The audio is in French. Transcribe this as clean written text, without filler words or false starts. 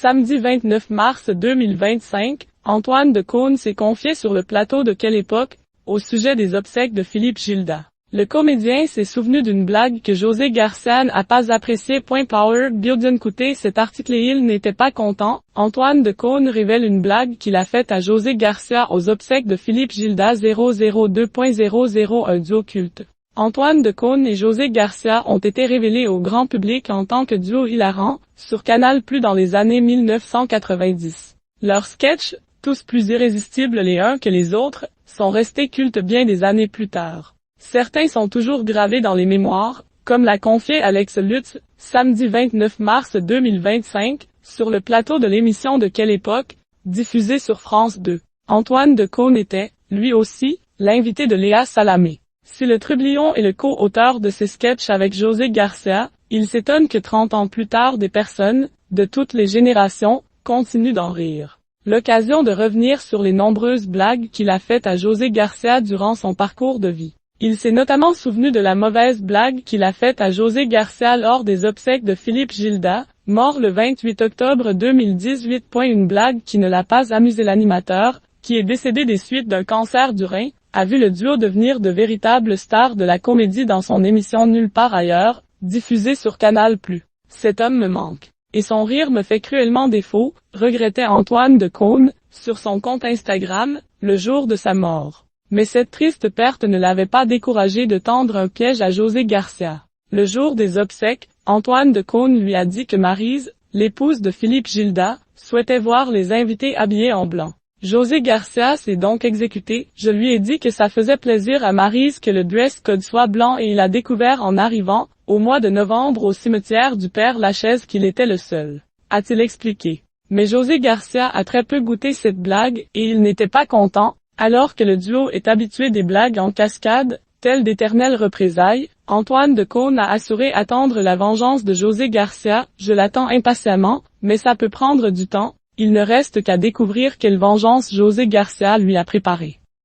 Samedi 29 mars 2025, Antoine de Caunes s'est confié sur le plateau de Quelle Époque, au sujet des obsèques de Philippe Gilda. Le comédien s'est souvenu d'une blague que José Garcia n'a pas appréciée. Power Biden écoutez cet article et il n'était pas content. Antoine de Caunes révèle une blague qu'il a faite à José Garcia aux obsèques de Philippe Gilda. 002.001 duo culte. Antoine de Caunes et José Garcia ont été révélés au grand public en tant que duo hilarant, sur Canal+ dans les années 1990. Leurs sketchs, tous plus irrésistibles les uns que les autres, sont restés cultes bien des années plus tard. Certains sont toujours gravés dans les mémoires, comme l'a confié Alex Lutz, samedi 29 mars 2025, sur le plateau de l'émission de Quelle Époque, diffusée sur France 2. Antoine de Caunes était, lui aussi, l'invité de Léa Salamé. Si le Trublion est le co-auteur de ces sketchs avec José Garcia, il s'étonne que 30 ans plus tard des personnes, de toutes les générations, continuent d'en rire. L'occasion de revenir sur les nombreuses blagues qu'il a faites à José Garcia durant son parcours de vie. Il s'est notamment souvenu de la mauvaise blague qu'il a faite à José Garcia lors des obsèques de Philippe Gilda, mort le 28 octobre 2018. Une blague qui ne l'a pas amusé. L'animateur, qui est décédé des suites d'un cancer du rein, a vu le duo devenir de véritables stars de la comédie dans son émission Nulle part ailleurs, diffusée sur Canal+. Cet homme me manque. Et son rire me fait cruellement défaut, regrettait Antoine de Caunes, sur son compte Instagram, le jour de sa mort. Mais cette triste perte ne l'avait pas découragé de tendre un piège à José Garcia. Le jour des obsèques, Antoine de Caunes lui a dit que Maryse, l'épouse de Philippe Gilda, souhaitait voir les invités habillés en blanc. José Garcia s'est donc exécuté. Je lui ai dit que ça faisait plaisir à Maryse que le dress code soit blanc et il a découvert en arrivant, au mois de novembre au cimetière du Père Lachaise qu'il était le seul, a-t-il expliqué. Mais José Garcia a très peu goûté cette blague et il n'était pas content, alors que le duo est habitué des blagues en cascade, telles d'éternelles représailles. Antoine de Caunes a assuré attendre la vengeance de José Garcia. Je l'attends impatiemment, mais ça peut prendre du temps. Il ne reste qu'à découvrir quelle vengeance José Garcia lui a préparée.